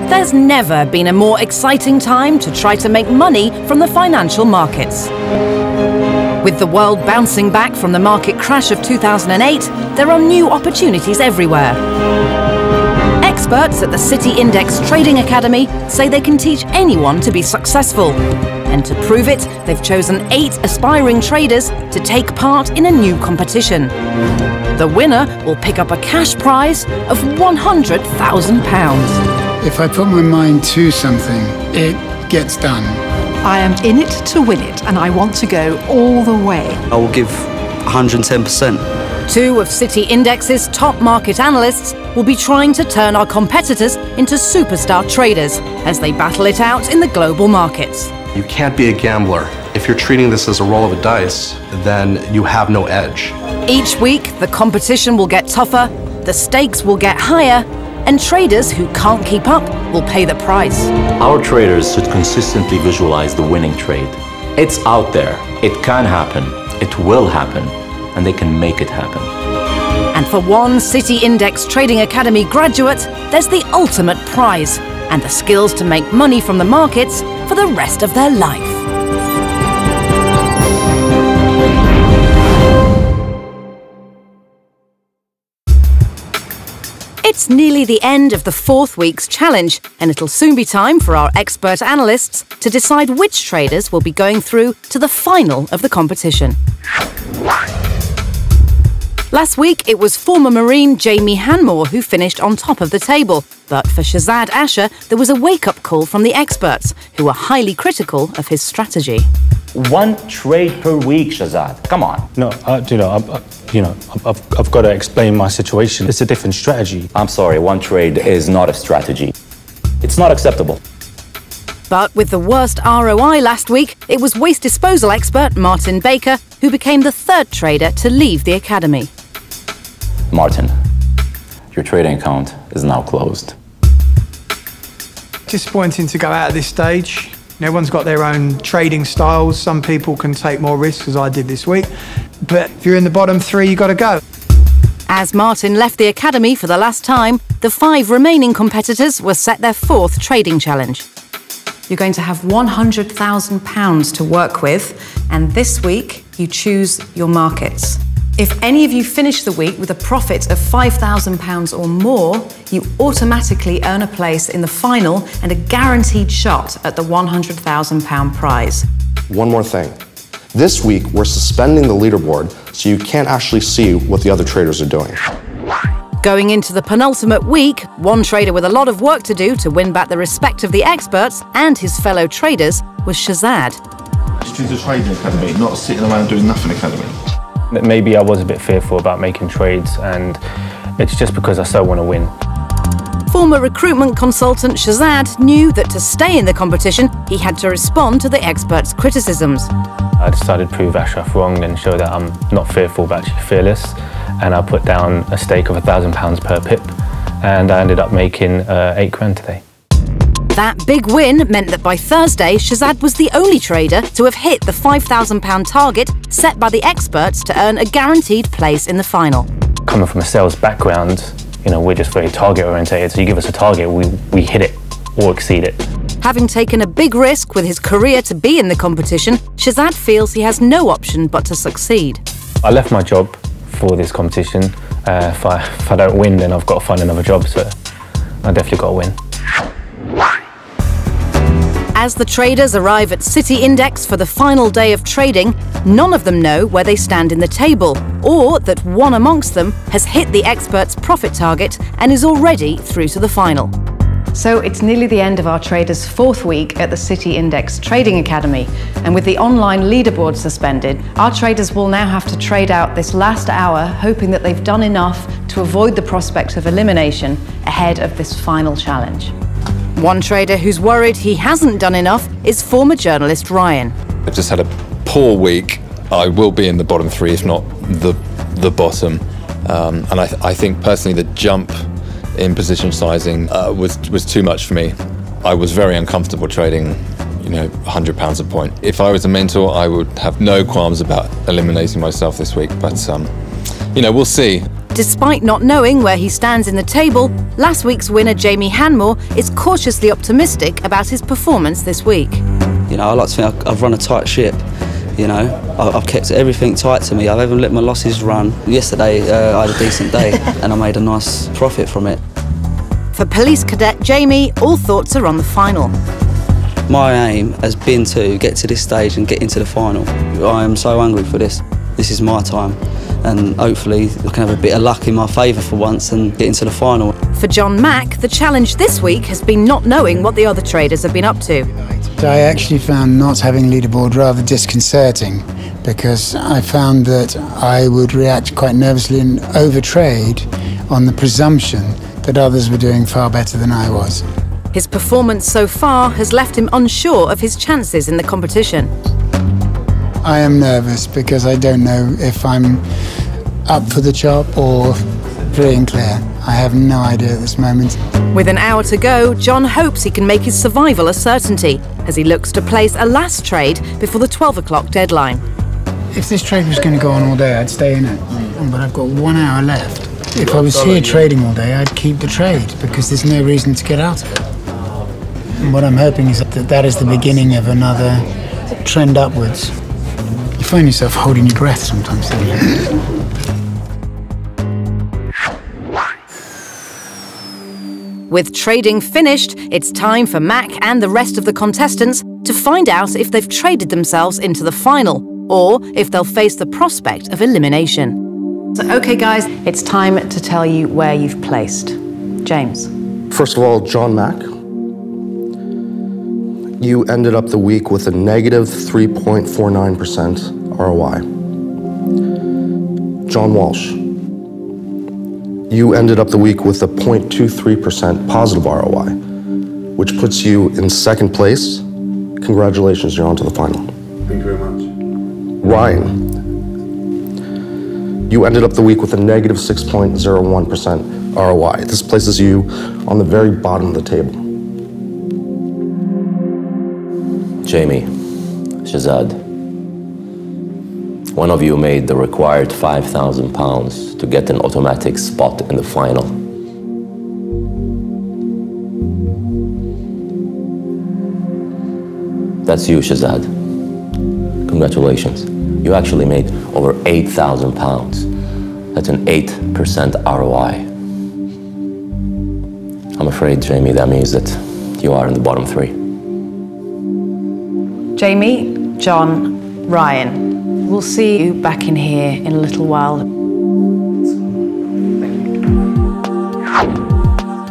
There's never been a more exciting time to try to make money from the financial markets. With the world bouncing back from the market crash of 2008, there are new opportunities everywhere. Experts at the City Index Trading Academy say they can teach anyone to be successful. And to prove it, they've chosen 8 aspiring traders to take part in a new competition. The winner will pick up a cash prize of £100,000. If I put my mind to something, it gets done. I am in it to win it, and I want to go all the way. I will give 110%. 2 of City Index's top market analysts will be trying to turn our competitors into superstar traders as they battle it out in the global markets. You can't be a gambler. If you're treating this as a roll of a dice, then you have no edge. Each week, the competition will get tougher, the stakes will get higher, and traders who can't keep up will pay the price. Our traders should consistently visualize the winning trade. It's out there, it can happen, it will happen, and they can make it happen. And for one City Index Trading Academy graduate, there's the ultimate prize and the skills to make money from the markets for the rest of their life. It's nearly the end of the 4th week's challenge, and it'll soon be time for our expert analysts to decide which traders will be going through to the final of the competition. Last week, it was former Marine Jamie Hanmore who finished on top of the table. But for Shazad Asher, there was a wake-up call from the experts, who were highly critical of his strategy. 1 trade per week, Shazad. Come on. No, I've got to explain my situation. It's a different strategy. I'm sorry, 1 trade is not a strategy. It's not acceptable. But with the worst ROI last week, it was waste disposal expert Martin Baker who became the 3rd trader to leave the academy. Martin, your trading account is now closed. Disappointing to go out at this stage. Everyone's got their own trading styles. Some people can take more risks, as I did this week. But if you're in the bottom 3, you've got to go. As Martin left the academy for the last time, the 5 remaining competitors were set their 4th trading challenge. You're going to have £100,000 to work with, and this week you choose your markets. If any of you finish the week with a profit of £5,000 or more, you automatically earn a place in the final and a guaranteed shot at the £100,000 prize. One more thing. This week, we're suspending the leaderboard so you can't actually see what the other traders are doing. Going into the penultimate week, one trader with a lot of work to do to win back the respect of the experts and his fellow traders was Shazad. Choose a trading academy, not sitting around doing nothing academy. Maybe I was a bit fearful about making trades, and it's just because I so want to win. Former recruitment consultant Shazad knew that to stay in the competition, he had to respond to the experts' criticisms. I decided to prove Ashraf wrong and show that I'm not fearful but actually fearless, and I put down a stake of £1,000 per pip, and I ended up making 8 grand today. That big win meant that by Thursday, Shazad was the only trader to have hit the £5,000 target set by the experts to earn a guaranteed place in the final. Coming from a sales background, we're just very target orientated, so you give us a target, we hit it or exceed it. Having taken a big risk with his career to be in the competition, Shazad feels he has no option but to succeed. I left my job for this competition. If I don't win, then I've got to find another job, so I definitely got to win. As the traders arrive at City Index for the final day of trading, none of them know where they stand in the table, or that one amongst them has hit the experts' profit target and is already through to the final. So it's nearly the end of our traders' 4th week at the City Index Trading Academy, and with the online leaderboard suspended, our traders will now have to trade out this last hour, hoping that they've done enough to avoid the prospect of elimination ahead of this final challenge. One trader who's worried he hasn't done enough is former journalist Ryan. I've just had a poor week. I will be in the bottom 3, if not the bottom. And I think personally the jump in position sizing was too much for me. I was very uncomfortable trading, £100 a point. If I was a mentor, I would have no qualms about eliminating myself this week. But we'll see. Despite not knowing where he stands in the table, last week's winner Jamie Hanmore is cautiously optimistic about his performance this week. You know, I like to think I've run a tight ship. You know, I've kept everything tight to me. I've even let my losses run. Yesterday, I had a decent day and I made a nice profit from it. For Police Cadet Jamie, all thoughts are on the final. My aim has been to get to this stage and get into the final. I am so hungry for this. This is my time. And hopefully I can have a bit of luck in my favour for once and get into the final. For John Mack, the challenge this week has been not knowing what the other traders have been up to. I actually found not having leaderboard rather disconcerting, because I found that I would react quite nervously and overtrade on the presumption that others were doing far better than I was. His performance so far has left him unsure of his chances in the competition. I am nervous because I don't know if I'm up for the job or free and clear. I have no idea at this moment. With an hour to go, John hopes he can make his survival a certainty as he looks to place a last trade before the 12 o'clock deadline. If this trade was going to go on all day, I'd stay in it. But I've got 1 hour left. If I was here trading all day, I'd keep the trade because there's no reason to get out of it. And what I'm hoping is that that is the beginning of another trend upwards. You find yourself holding your breath sometimes, don't you? With trading finished, it's time for Mac and the rest of the contestants to find out if they've traded themselves into the final, or if they'll face the prospect of elimination. So, okay guys, it's time to tell you where you've placed. James. First of all, John Mack, you ended up the week with a negative 3.49% ROI. John Walsh, you ended up the week with a 0.23% positive ROI, which puts you in second place. Congratulations, you're on to the final. Thank you very much. Ryan, you ended up the week with a negative 6.01% ROI. This places you on the very bottom of the table. Jamie, Shazad, one of you made the required £5,000 to get an automatic spot in the final. That's you, Shazad. Congratulations. You actually made over £8,000. That's an 8% ROI. I'm afraid, Jamie, that means that you are in the bottom three. Jamie, John, Ryan. We'll see you back in here in a little while.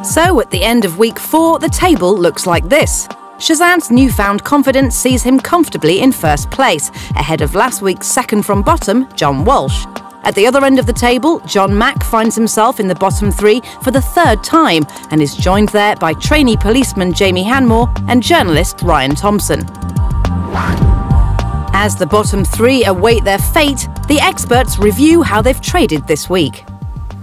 So at the end of week 4, the table looks like this. Shazad's newfound confidence sees him comfortably in first place, ahead of last week's second from bottom, John Walsh. At the other end of the table, John Mack finds himself in the bottom 3 for the 3rd time and is joined there by trainee policeman Jamie Hanmore and journalist Ryan Thompson. As the bottom 3 await their fate, the experts review how they've traded this week.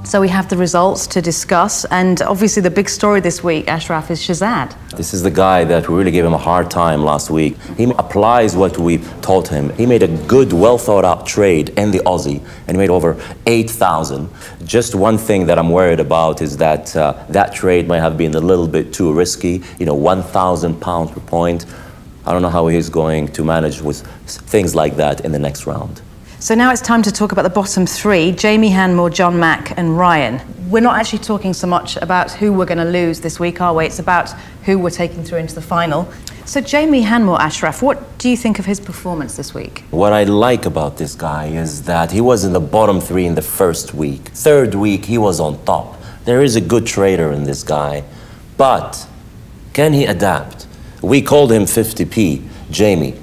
So we have the results to discuss, and obviously the big story this week, Ashraf, is Shazad. This is the guy that we really gave him a hard time last week. He applies what we taught him. He made a good, well thought out trade in the Aussie and made over 8,000. Just one thing that I'm worried about is that that trade might have been a little bit too risky. You know, £1,000 per point. I don't know how he's going to manage with things like that in the next round. So now it's time to talk about the bottom 3, Jamie Hanmore, John Mack and Ryan. We're not actually talking so much about who we're going to lose this week, are we? It's about who we're taking through into the final. So Jamie Hanmore, Ashraf, what do you think of his performance this week? What I like about this guy is that he was in the bottom 3 in the first week. 3rd week, he was on top. There is a good trader in this guy, but can he adapt? We called him 50p, Jamie.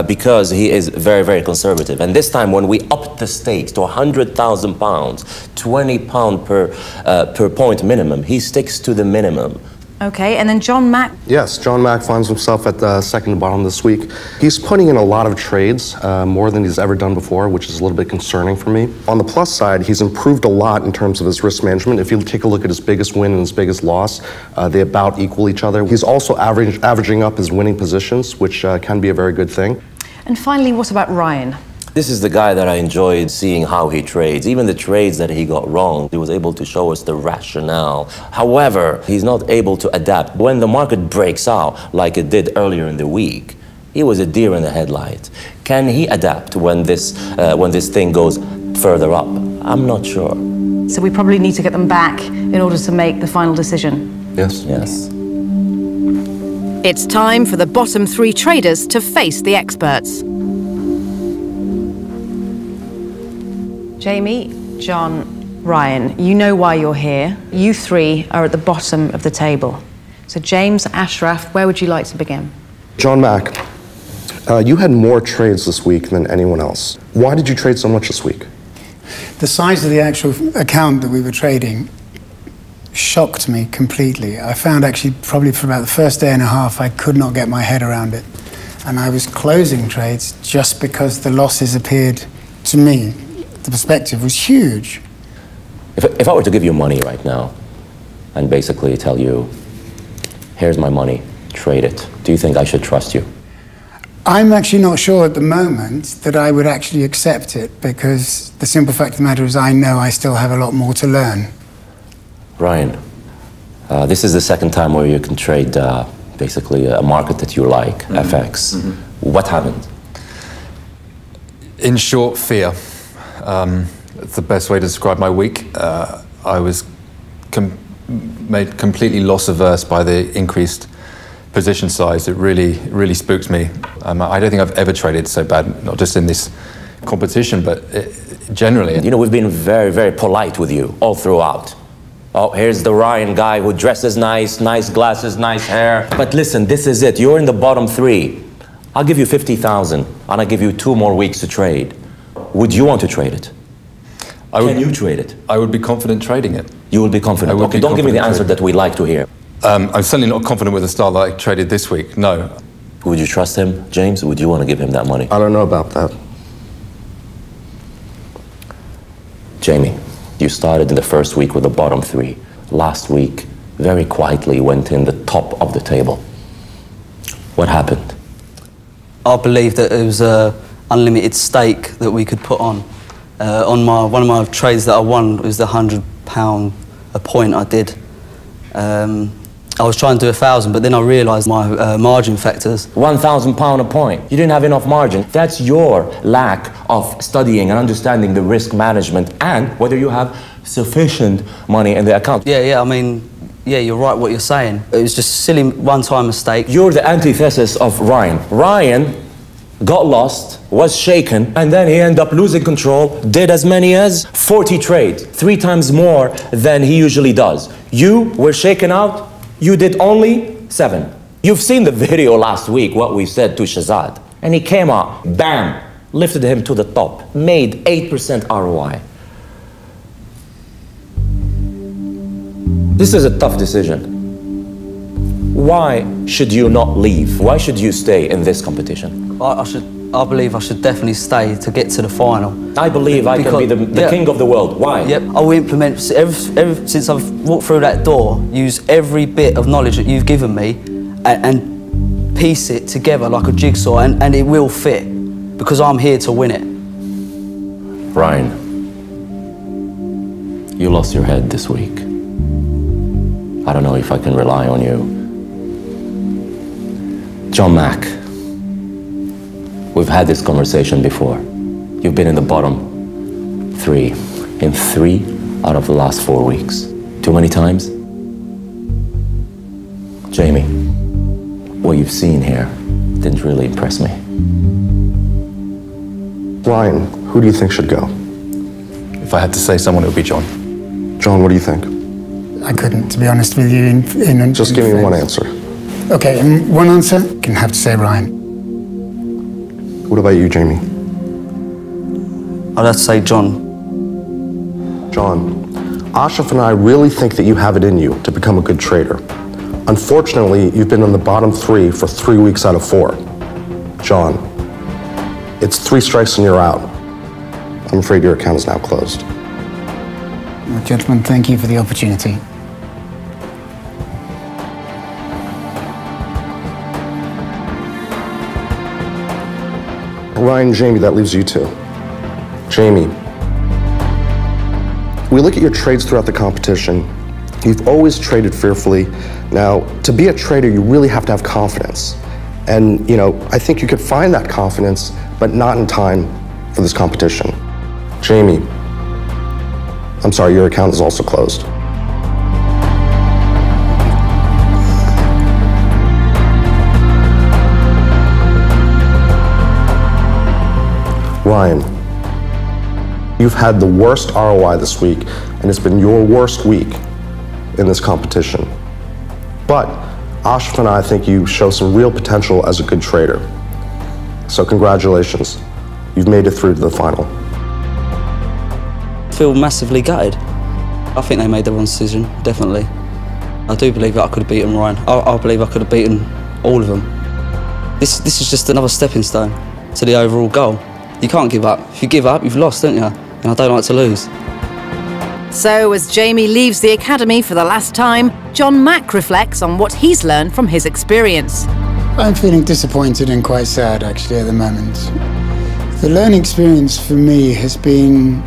Because he is very, very conservative. And this time when we upped the stakes to £100,000, £20 per point minimum, he sticks to the minimum. Okay, and then John Mack? Yes, John Mack finds himself at the second bottom this week. He's putting in a lot of trades, more than he's ever done before, which is a little bit concerning for me. On the plus side, he's improved a lot in terms of his risk management. If you take a look at his biggest win and his biggest loss, they about equal each other. He's also averaging up his winning positions, which can be a very good thing. And finally, what about Ryan? This is the guy that I enjoyed seeing how he trades. Even the trades that he got wrong, he was able to show us the rationale. However, he's not able to adapt. When the market breaks out, like it did earlier in the week, he was a deer in the headlights. Can he adapt when this thing goes further up? I'm not sure. So we probably need to get them back in order to make the final decision. Yes. Yes. It's time for the bottom 3 traders to face the experts. Jamie, John, Ryan, you know why you're here. You 3 are at the bottom of the table. So James, Ashraf, where would you like to begin? John Mack, you had more trades this week than anyone else. Why did you trade so much this week? The size of the actual account that we were trading shocked me completely. I found actually probably for about the first day and a half I could not get my head around it. And I was closing trades just because the losses appeared to me, the perspective was huge. If I were to give you money right now and basically tell you, here's my money, trade it, do you think I should trust you? I'm actually not sure at the moment that I would actually accept it, because the simple fact of the matter is I know I still have a lot more to learn. Ryan, this is the second time where you can trade basically a market that you like, FX. What happened? In short, fear. It's the best way to describe my week. I was made completely loss averse by the increased position size. It really spooked me. I don't think I've ever traded so bad, not just in this competition, but generally. You know, we've been very, very polite with you all throughout. Oh, here's the Ryan guy who dresses nice, nice glasses, nice hair. But listen, this is it. You're in the bottom 3. I'll give you 50,000, and I'll give you 2 more weeks to trade. Would you want to trade it? Can you trade it? I would be confident trading it. You will be confident? Okay, don't give me the answer that we like to hear. I'm certainly not confident with the style that I traded this week, no. Would you trust him, James? Would you want to give him that money? I don't know about that. Jamie, you started in the first week with the bottom 3. Last week, very quietly went in the top of the table. What happened? I believe that it was an unlimited stake that we could put on. One of my trades that I won was the £100 a point I did. I was trying to do 1,000, but then I realised my margin factors. £1,000 a point. You didn't have enough margin. That's your lack of studying and understanding the risk management and whether you have sufficient money in the account. Yeah, I mean, yeah, you're right what you're saying. It was just a silly one-time mistake. You're the antithesis of Ryan. Ryan got lost, was shaken, and then he ended up losing control, did as many as 40 trades, 3 times more than he usually does. You were shaken out, you did only 7. You've seen the video last week, what we said to Shazad. And he came out, bam, lifted him to the top, made 8% ROI. This is a tough decision. Why should you not leave? Why should you stay in this competition? I believe I should definitely stay to get to the final. I believe I can be the king of the world. Why? Yep, I will implement, ever since I've walked through that door, use every bit of knowledge that you've given me and piece it together like a jigsaw, and it will fit, because I'm here to win it. Ryan, you lost your head this week. I don't know if I can rely on you. John Mack, we've had this conversation before. You've been in the bottom 3 in 3 out of the last 4 weeks. Too many times? Jamie, what you've seen here didn't really impress me. Ryan, who do you think should go? If I had to say someone, it would be John. John, what do you think? I couldn't, to be honest with you. Just give me one answer. Okay, in one answer, you can have to say Ryan. What about you, Jamie? I'd have to say John. John, Ashraf and I really think that you have it in you to become a good trader. Unfortunately, you've been in the bottom 3 for 3 weeks out of 4. John, it's 3 strikes and you're out. I'm afraid your account is now closed. Well, gentlemen, thank you for the opportunity. Ryan, Jamie, that leaves you 2. Jamie, we look at your trades throughout the competition. You've always traded fearfully. Now, to be a trader, you really have to have confidence. And, you know, I think you could find that confidence, but not in time for this competition. Jamie, I'm sorry, your account is also closed. Ryan, you've had the worst ROI this week, and it's been your worst week in this competition. But Ashraf and I think you show some real potential as a good trader. So congratulations, you've made it through to the final. I feel massively gutted. I think they made the wrong decision, definitely. I do believe that I could have beaten Ryan. I believe I could have beaten all of them. This is just another stepping stone to the overall goal. You can't give up. If you give up, you've lost, don't you? And I don't like to lose. So, as Jamie leaves the academy for the last time, John Mack reflects on what he's learned from his experience. I'm feeling disappointed and quite sad, actually, at the moment. The learning experience for me has been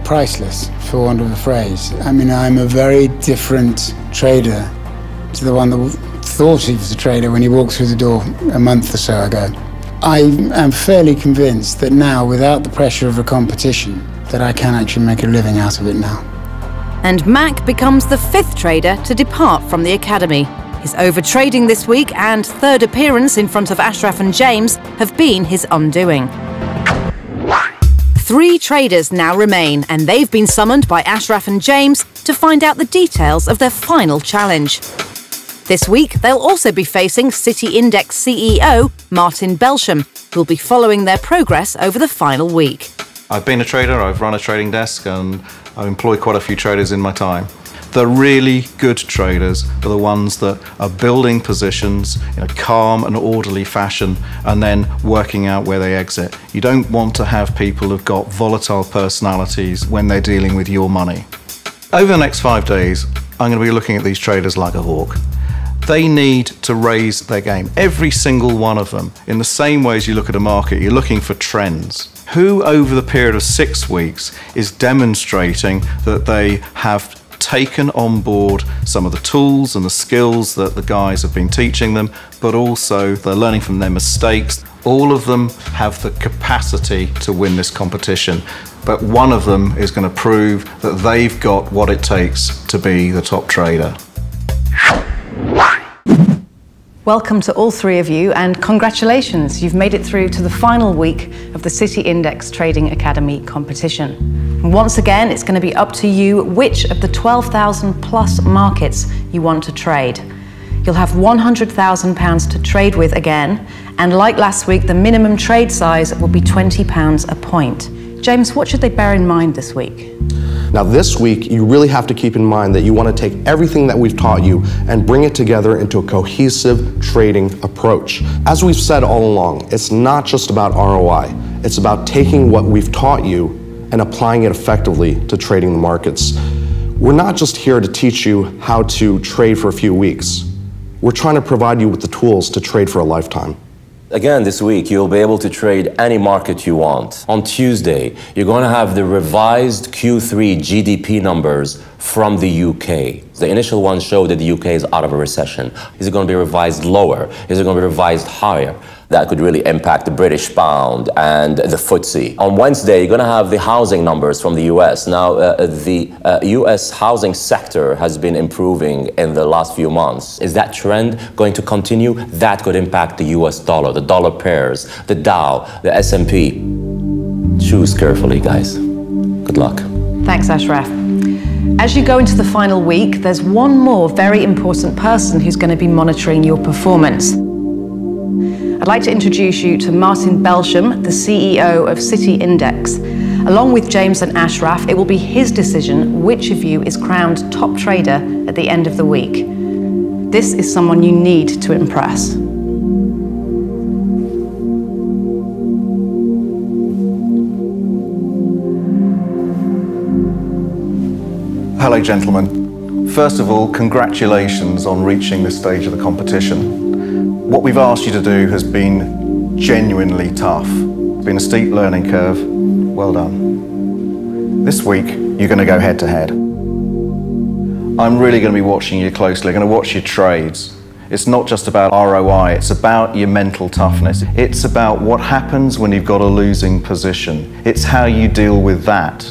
priceless, for want of a phrase. I mean, I'm a very different trader to the one that thought he was a trader when he walked through the door a month or so ago. I am fairly convinced that now, without the pressure of a competition, that I can actually make a living out of it now. And Mack becomes the 5th trader to depart from the academy. His overtrading this week and 3rd appearance in front of Ashraf and James have been his undoing. 3 traders now remain, and they've been summoned by Ashraf and James to find out the details of their final challenge. This week, they'll also be facing City Index CEO Martin Belsham, who'll be following their progress over the final week. I've been a trader, I've run a trading desk, and I've employed quite a few traders in my time. The really good traders are the ones that are building positions in a calm and orderly fashion and then working out where they exit. You don't want to have people who've got volatile personalities when they're dealing with your money. Over the next 5 days, I'm going to be looking at these traders like a hawk. They need to raise their game, every single one of them. In the same way as you look at a market, you're looking for trends. Who over the period of 6 weeks is demonstrating that they have taken on board some of the tools and the skills that the guys have been teaching them, but also they're learning from their mistakes. All of them have the capacity to win this competition, but one of them is going to prove that they've got what it takes to be the top trader. Welcome to all 3 of you, and congratulations, you've made it through to the final week of the City Index Trading Academy competition. And once again, it's going to be up to you which of the 12,000 plus markets you want to trade. You'll have £100,000 to trade with again, and like last week, the minimum trade size will be £20 a point. James, what should they bear in mind this week? Now this week, you really have to keep in mind that you want to take everything that we've taught you and bring it together into a cohesive trading approach. As we've said all along, it's not just about ROI. It's about taking what we've taught you and applying it effectively to trading the markets. We're not just here to teach you how to trade for a few weeks. We're trying to provide you with the tools to trade for a lifetime. Again, this week, you'll be able to trade any market you want. On Tuesday, you're going to have the revised Q3 GDP numbers from the UK. The initial ones show that the UK is out of a recession. Is it going to be revised lower? Is it going to be revised higher? That could really impact the British pound and the FTSE. On Wednesday, you're going to have the housing numbers from the US. Now, the US housing sector has been improving in the last few months. Is that trend going to continue? That could impact the US dollar, the dollar pairs, the Dow, the S&P. Choose carefully, guys. Good luck. Thanks, Ashraf. As you go into the final week, there's one more very important person who's going to be monitoring your performance. I'd like to introduce you to Martin Belsham, the CEO of City Index. Along with James and Ashraf, it will be his decision which of you is crowned top trader at the end of the week. This is someone you need to impress. Hello, gentlemen. First of all, congratulations on reaching this stage of the competition. What we've asked you to do has been genuinely tough. It's been a steep learning curve, Well done. This week, you're going to go head to head. I'm really going to be watching you closely. I'm going to watch your trades. It's not just about ROI, it's about your mental toughness. It's about what happens when you've got a losing position. It's how you deal with that.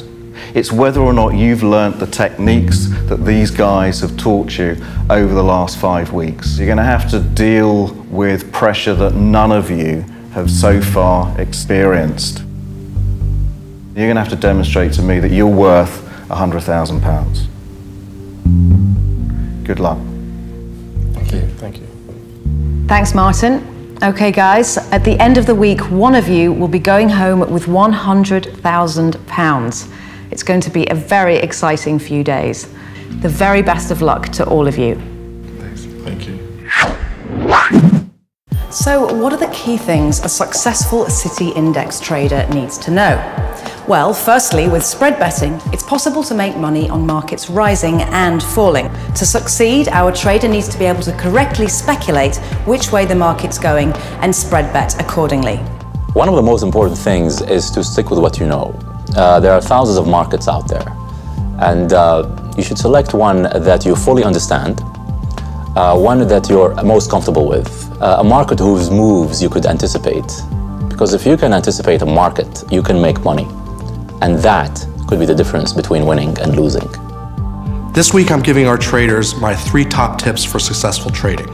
It's whether or not you've learnt the techniques that these guys have taught you over the last 5 weeks. You're going to have to deal with pressure that none of you have so far experienced. You're going to have to demonstrate to me that you're worth £100,000. Good luck. Thank you. Thank you. Thanks, Martin. Okay, guys, at the end of the week, one of you will be going home with £100,000. It's going to be a very exciting few days. The very best of luck to all of you. Thanks. Thank you. So, what are the key things a successful City Index trader needs to know? Well, firstly, with spread betting, it's possible to make money on markets rising and falling. To succeed, our trader needs to be able to correctly speculate which way the market's going and spread bet accordingly. One of the most important things is to stick with what you know. There are thousands of markets out there, and you should select one that you fully understand, one that you're most comfortable with, a market whose moves you could anticipate. Because if you can anticipate a market, you can make money. And that could be the difference between winning and losing. This week I'm giving our traders my 3 top tips for successful trading.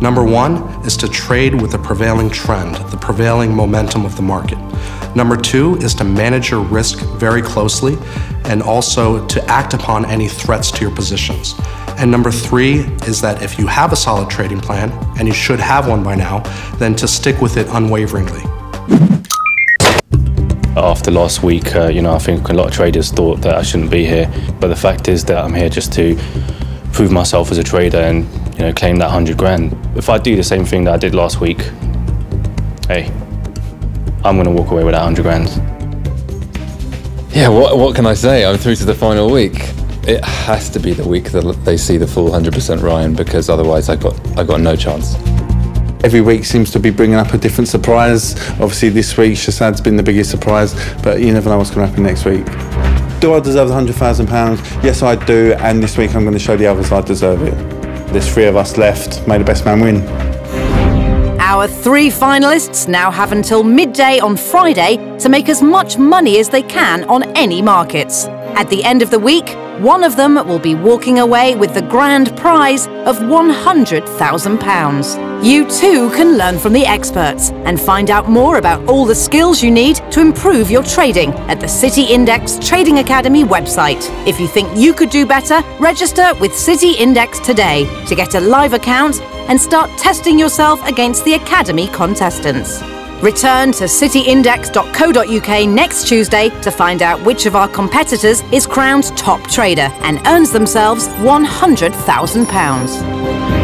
Number 1 is to trade with the prevailing trend, the prevailing momentum of the market. Number 2 is to manage your risk very closely and also to act upon any threats to your positions. And number 3 is that if you have a solid trading plan, and you should have one by now, then to stick with it unwaveringly. After last week, I think a lot of traders thought that I shouldn't be here, but the fact is that I'm here just to prove myself as a trader and claim that 100 grand. If I do the same thing that I did last week, hey, I'm going to walk away with that 100 grand. Yeah, what can I say? I'm through to the final week. It has to be the week that they see the full 100% Ryan, because otherwise I got no chance. Every week seems to be bringing up a different surprise. Obviously this week Shasad's been the biggest surprise, but you never know what's going to happen next week. Do I deserve the £100,000? Yes, I do, and this week I'm going to show the others I deserve it. There's 3 of us left. May the best man win. Our 3 finalists now have until midday on Friday to make as much money as they can on any markets. At the end of the week, one of them will be walking away with the grand prize of £100,000. You too can learn from the experts and find out more about all the skills you need to improve your trading at the City Index Trading Academy website. If you think you could do better, register with City Index today to get a live account and start testing yourself against the Academy contestants. Return to cityindex.co.uk next Tuesday to find out which of our competitors is crowned top trader and earns themselves £100,000.